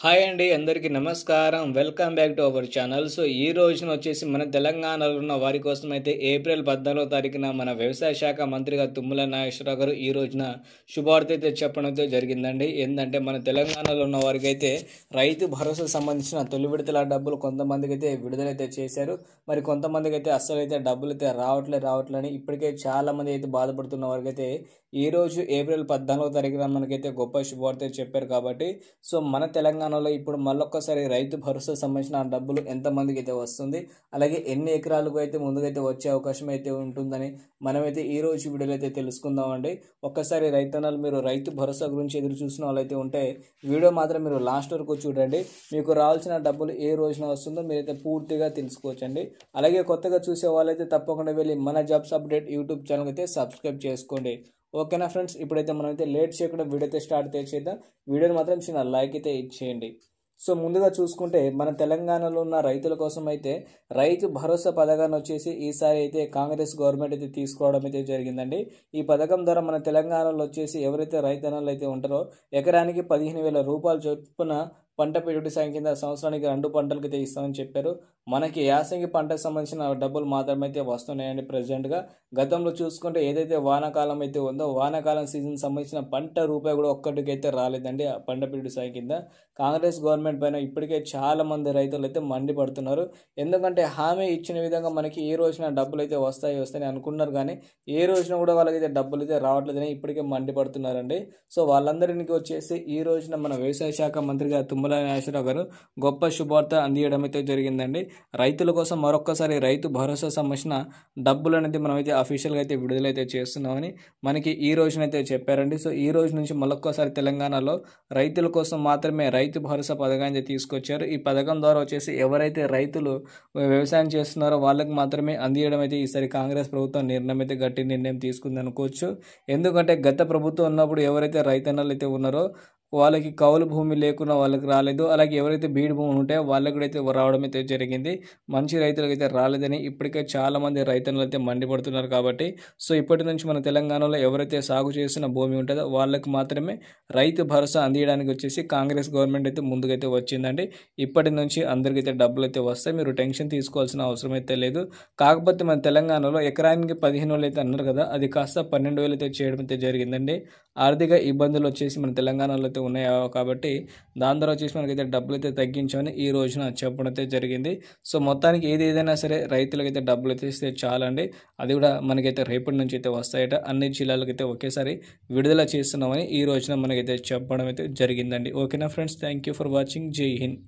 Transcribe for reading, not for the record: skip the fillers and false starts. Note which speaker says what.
Speaker 1: Hi అండి, అందరికీ నమస్కారం. Welcome back to our channel. So ఈ రోజున వచ్చేసి మన తెలంగాణలో ఉన్న వారి కోసం అయితే ఏప్రిల్ 14వ తారీఖున మన వ్యవసాయ శాఖ మంత్రిగా తుమ్మల నాగేశ్వరరావు గారు ఈ రోజున శుభవార్త అయితే చెప్పడం అయితే జరిగిందండి. ఏంటంటే మన తెలంగాణలో ఉన్న వారికి అయితే రైతు భరోసా సంబంధించిన తొలి విడతల డబ్బులు కొంతమందికి అయితే విడుదలైతే చేశారు. మరి కొంతమందికి అయితే అస్సలు అయితే డబ్బులు అయితే రావట్లేని ఇప్పటికే చాలా మంది అయితే బాధపడుతున్న వారికి అయితే ఈ రోజు ఏప్రిల్ 14వ తారీఖున మనకైతే గొప్ప శుభవార్త చెప్పారు. కాబట్టి సో మన తెలంగాణలో ఇప్పుడు మళ్ళొక్కసారి రైతు భరోసా సంబంధించిన డబ్బులు ఎంతమందికి అయితే వస్తుంది, అలాగే ఎన్ని ఎకరాలకు అయితే ముందుకైతే వచ్చే అవకాశం అయితే ఉంటుందని మనమైతే ఈ రోజు వీడియోలో అయితే తెలుసుకుందామండి. ఒక్కసారి రైతన్నలు మీరు రైతు భరోసా గురించి ఎదురు చూసిన వాళ్ళైతే ఉంటే వీడియో మాత్రం మీరు లాస్ట్ వరకు చూడండి. మీకు రావాల్సిన డబ్బులు ఏ రోజున వస్తుందో మీరైతే పూర్తిగా తెలుసుకోవచ్చండి. అలాగే కొత్తగా చూసే వాళ్ళైతే తప్పకుండా వెళ్ళి మన జాబ్స్ అప్డేట్ యూట్యూబ్ ఛానల్ అయితే సబ్స్క్రైబ్ చేసుకోండి. ఓకేనా ఫ్రెండ్స్, ఇప్పుడైతే మనమైతే లేట్ చేయకుండా వీడియో అయితే స్టార్ట్ చేద్దాం. వీడియోని మాత్రం చిన్న లైక్ అయితే ఇచ్చేయండి. సో ముందుగా చూసుకుంటే మన తెలంగాణలో ఉన్న రైతుల కోసం అయితే రైతు భరోసా పథకాన్ని వచ్చేసి ఈసారి అయితే కాంగ్రెస్ గవర్నమెంట్ అయితే తీసుకోవడం అయితే జరిగిందండి. ఈ పథకం ద్వారా మన తెలంగాణలో వచ్చేసి ఎవరైతే రైతన్నలు అయితే ఉంటారో ఎకరానికి 15,000 రూపాయలు చొప్పున పంట పెట్టుబడి సాయం కింద సంవత్సరానికి 2 పంటలకు అయితే ఇస్తామని చెప్పారు. మనకి యాసంగి పంటకు సంబంధించిన డబ్బులు మాత్రమే అయితే వస్తున్నాయండి ప్రజెంట్గా. గతంలో చూసుకుంటే ఏదైతే వానాకాలం అయితే ఉందో వానాకాలం సీజన్ సంబంధించిన పంట రూపాయి కూడా ఒక్కటికైతే రాలేదండి ఆ పంట పెట్టుబడి సాయం కింద. కాంగ్రెస్ గవర్నమెంట్ పైన ఇప్పటికే చాలా మంది రైతులు అయితే మండిపడుతున్నారు. ఎందుకంటే హామీ ఇచ్చిన విధంగా మనకి ఏ రోజున డబ్బులు అయితే వస్తాయని అనుకున్నారు, కానీ ఏ రోజున కూడా వాళ్ళకైతే డబ్బులు అయితే రావట్లేదని ఇప్పటికే మండిపడుతున్నారండి. సో వాళ్ళందరికీ వచ్చేసి ఈ రోజున మన వ్యవసాయ శాఖ మంత్రిగా తుమ్మల నాగేశ్వరరావు గారు గొప్ప శుభవార్త అందియడం అయితే జరిగిందండి. రైతుల కోసం మరొక్కసారి రైతు భరోసా సంబంధించిన డబ్బులు అనేది మనమైతే అఫీషియల్గా అయితే విడుదలైతే చేస్తున్నామని మనకి ఈ రోజునైతే చెప్పారండి. సో ఈ రోజు నుంచి మరొక్కసారి తెలంగాణలో రైతుల కోసం మాత్రమే రైతు భరోసా పథకాన్ని తీసుకొచ్చారు. ఈ పథకం ద్వారా వచ్చేసి ఎవరైతే రైతులు వ్యవసాయం చేస్తున్నారో వాళ్ళకి మాత్రమే అందియడం అయితే ఈసారి కాంగ్రెస్ ప్రభుత్వం నిర్ణయం అయితే గట్టి నిర్ణయం తీసుకుంది అనుకోవచ్చు. ఎందుకంటే గత ప్రభుత్వం ఉన్నప్పుడు ఎవరైతే రైతన్నలు అయితే ఉన్నారో వాళ్ళకి కౌలు భూమి లేకున్నా వాళ్ళకి రాలేదు, అలాగే ఎవరైతే బీడు భూమి ఉంటాయో వాళ్ళకి కూడా అయితే రావడం అయితే జరిగింది. మంచి రైతులకు అయితే రాలేదని ఇప్పటికే చాలామంది రైతన్నలు అయితే మండిపడుతున్నారు. కాబట్టి సో ఇప్పటి నుంచి మన తెలంగాణలో ఎవరైతే సాగు చేసిన భూమి ఉంటుందో వాళ్ళకి మాత్రమే రైతు భరోసా అందియడానికి వచ్చేసి కాంగ్రెస్ గవర్నమెంట్ అయితే ముందుకైతే వచ్చిందండి. ఇప్పటి నుంచి అందరికైతే డబ్బులు అయితే వస్తాయి, మీరు టెన్షన్ తీసుకోవాల్సిన అవసరం అయితే లేదు. కాకపోతే మన తెలంగాణలో ఎకరానికి 15,000 అయితే అన్నారు కదా, అది కాస్త 12,000 అయితే చేయడం అయితే జరిగిందండి. ఆర్థిక ఇబ్బందులు వచ్చేసి మన తెలంగాణలో అయితే ఉన్నాయి కాబట్టి దాని ద్వారా వచ్చేసి మనకైతే డబ్బులు అయితే తగ్గించామని ఈ రోజున చెప్పడం అయితే జరిగింది. సో మొత్తానికి ఏదైనా సరే రైతులకైతే డబ్బులు అయితే ఇస్తే చాలండి, అది కూడా మనకైతే రేపటి నుంచి అయితే వస్తాయట. అన్ని జిల్లాలకైతే ఒకేసారి విడుదల చేస్తున్నామని ఈ రోజున మనకైతే చెప్పడం అయితే జరిగిందండి. ఓకేనా friends, thank you for watching. జై హింద్.